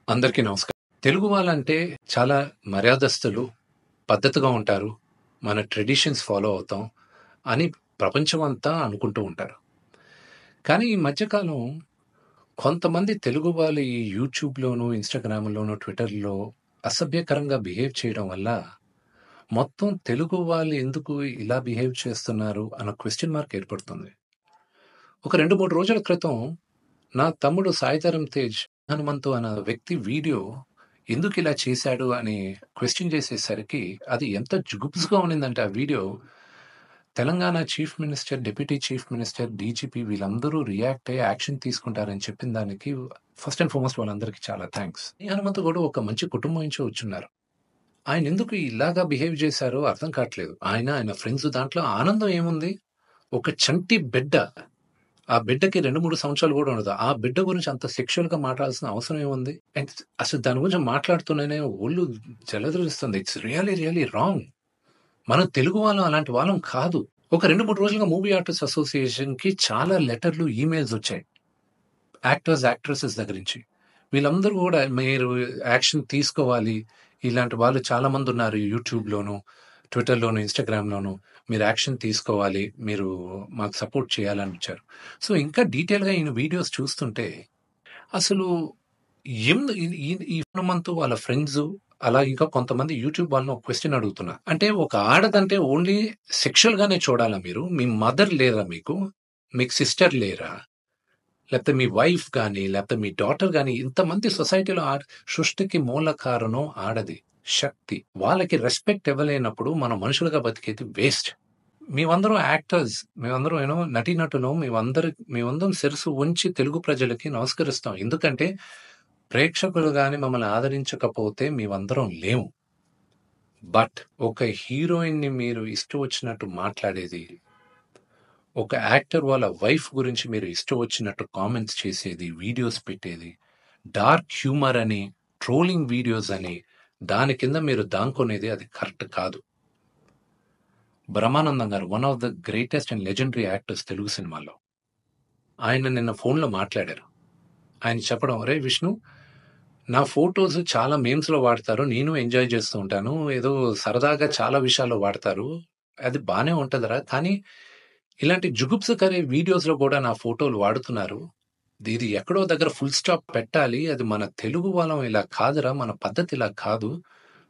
అందరికీ నమస్కారం. తెలుగు వాళ్ళంటే చాలా మర్యాదస్తులు, పద్ధతిగా ఉంటారు. మన ట్రెడిషన్స్ ఫాలో అవుతాం అని ప్రపంచమంతా అనుకుంటూ ఉంటారు. కానీ ఈ మధ్యకాలం కొంతమంది తెలుగు వాళ్ళు ఈ యూట్యూబ్‌లోను, ఇన్‌స్టాగ్రామ్‌లోను, ట్విట్టర్‌లో అసభ్యకరంగా బిహేవ్ చేయడం వల్ల మొత్తం తెలుగు వాళ్ళు ఎందుకు ఇలా బిహేవ్ చేస్తున్నారు అన్న క్వెషన్ మార్క్ ఏర్పడుతుంది. ఒక 2, 3 రోజుల క్రితం నా తమ్ముడు 'సాయిధరమ్ తేజ్' హనుమంతు అన్న వ్యక్తి వీడియో ఎందుకిలా చేశాడు అని క్వెషన్ చేసేసరికి అది ఎంత జుగుప్స్‌గా ఉండిందంటే ఆ video Telangana chief minister, deputy chief minister, DGP వీళ్ళందరూ రియాక్ట్ అయ్యి యాక్షన్ తీసుకుంటారని చెప్పిన దానికి ఫస్ట్ అండ్ ఫార్మోస్ట్ వాళ్ళందరికీ చాలా థాంక్స్. ఈ హనుమంతు కూడా ఒక మంచి కుటుంబం నుంచి వచ్చున్నారు. ఆయనెందుకు ఇలాగా బిహేవ్ చేశారో అర్థం కావట్లేదు. ఆయన ఫ్రెండ్స్ దాంట్లో ఆనందం ఏముంది? ఒక చంటి బిడ్డ ఆ బిడ్డకి 2, 3 సంవత్సరాలు గూడా ఉండదు. ఆ బిడ్డ గురించి అంత సెక్సువల్‌గా మాట్లాడాల్సిన అవసరం ఏముంది? అండ్ అసలు దాని గురించి మాట్లాడుతూనే ఒళ్ళు జలదరిస్తుంది. It's really wrong. మనం తెలుగు వాళ్ళం అలాంటి వాళ్ళం కాదు. ఒక 2, 3 రోజులుగా మూవీ ఆర్టిస్ట్ అసోసియేషన్‌కి చాలా లెటర్‌లు, ఈమెయిల్స్ వచ్చాయి. యాక్టర్స్, యాక్ట్రెసెస్ దగ్గర నుంచి. వీళ్ళందరూ గూడా మీరు యాక్షన్ తీసుకోవాలి. ఇలాంటి వాళ్ళు చాలా మందున్నారు యూట్యూబ్‌లోను, ట్విట్టర్‌లోను, ఇన్‌స్టాగ్రామ్‌లోను. మీరు యాక్షన్ తీసుకోవాలి. మీరు మాకు సపోర్ట్ చేయాలని ఇచ్చారు. సో, ఇంకా డీటెయిల్‌గా ఈయన వీడియోస్ చూస్తుంటే అసలు ఈ ఈ ఈ హనుమంతు వాళ్ళ ఫ్రెండ్సు అలా ఇంకా కొంతమంది యూట్యూబ్ వాళ్ళని ఒక క్వెషన్ అడుగుతున్నా. అంటే ఒక ఆడదంటే ఓన్లీ సెక్షువల్‌గానే చూడాలా మీరు? మీ మదర్ లేరా మీకు? మీకు సిస్టర్ లేరా? లేకపోతే మీ వైఫ్ గాని, లేకపోతే మీ డాటర్ గాని ఇంతమంది సొసైటీలో సృష్టికి మూల కారణం ఆడది. శక్తి. వాళ్ళకి రెస్పెక్ట్ ఇవ్వలేనప్పుడు మనం మనుషులుగా బతికేది వేస్ట్. మేమందరం యాక్టర్స్. మేమందరం నటీనటులం. మేమందరం శిరస్సు వంచి తెలుగు ప్రజలకి నమస్కరిస్తాం. ఎందుకంటే ప్రేక్షకులు గాని మమ్మల్ని ఆదరించకపోతే మేమందరం లేము. బట్ ఒక హీరోయిన్‌ని మీరు ఇష్టం వచ్చినట్టు మాట్లాడేది, ఒక యాక్టర్ వాళ్ళ వైఫ్ గురించి మీరు ఇష్టం వచ్చినట్టు కామెంట్స్ చేసేది, వీడియోస్ పెట్టేది, డార్క్ హ్యూమర్ అని, ట్రోలింగ్ వీడియోస్ అని, దాని కింద మీరు దాంకునేది అది కరెక్ట్ కాదు. బ్రహ్మానందం గారు one of the greatest and legendary actors Telugu సినిమాలో. ఆయన నిన్న ఫోన్‌లో మాట్లాడారు. ఆయన చెప్పడం, "అరేయ్ విష్ణు, నా ఫోటోస్ చాలా మీమ్స్‌లో వాడతారు. నేను ఎంజాయ్ చేస్తూ ఉంటాను. ఏదో సరదాగా చాలా విషయాల్లో వాడతారు. అది బానే ఉంటదిరా. కానీ ఇలాంటి జుగుప్సకర వీడియోస్‌లో కూడా నా ఫోటోలు వాడుతున్నారు. ఇది ఎక్కడో దగ్గర ఫుల్ స్టాప్ పెట్టాలి. అది మన తెలుగు వాళ్ళం ఇలా కాదురా! మన పద్ధతి ఇలా కాదు.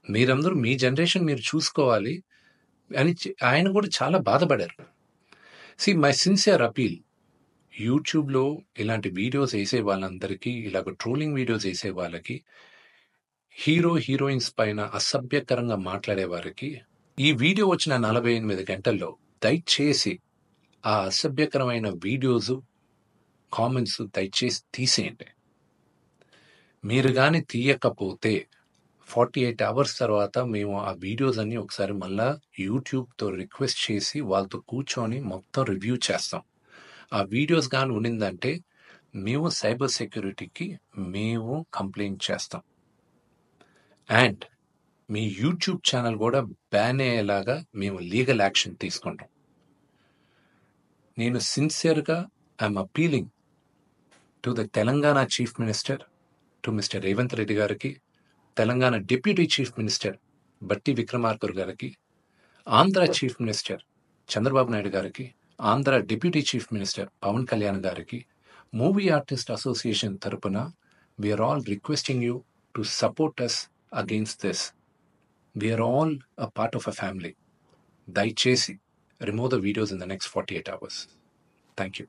మీరందరూ మీ జనరేషన్ మీరు చూసుకోవాలి" అని ఆయన కూడా చాలా బాధపడారు. మై సిన్సియర్ అపీల్ యూట్యూబ్‌లో ఇలాంటి వీడియోస్ ఏసే వాళ్ళందరికీ, ఇలాగ ట్రోలింగ్ వీడియోస్ ఏసే వాళ్ళకి, హీరోయిన్స్ పైన అసభ్యకరంగా మాట్లాడే వారికి, ఈ వీడియో వచ్చిన 48 గంటల్లో దయచేసి ఆ అసభ్యకరమైన వీడియోసు, కామెంట్స్ దయచేసి తీసేయండి. మీరు గాని తీయకపోతే 48 అవర్స్ తర్వాత మేము ఆ వీడియోస్ అన్నీ ఒకసారి మళ్ళా యూట్యూబ్‌తో రిక్వెస్ట్ చేసి వాళ్ళతో కూర్చొని మొత్తం రివ్యూ చేస్తాం. ఆ వీడియోస్ గాని ఉండిందంటే మేము సైబర్ సెక్యూరిటీకి కంప్లెయింట్ చేస్తాం. అండ్ మీ యూట్యూబ్ ఛానల్ కూడా బ్యాన్ అయ్యేలాగా మేము లీగల్ యాక్షన్ తీసుకుంటాం. నేను సిన్సియర్‌గా I'm appealing to the Telangana chief minister, to mister Revanth Reddy గారికి, Telangana deputy chief minister Bhatti Vikramarka గారికి, ఆంధ్ర చీఫ్ మినిస్టర్ చంద్రబాబు నాయుడు గారికి, Andhra deputy chief minister Pawan Kalyan గారికి, మూవీ ఆర్టిస్ట్ అసోసియేషన్ తరపున we're all requesting you to support us against this. We're all a part of a family. దయచేసి remove the videos in the next 48 hours. Thank you.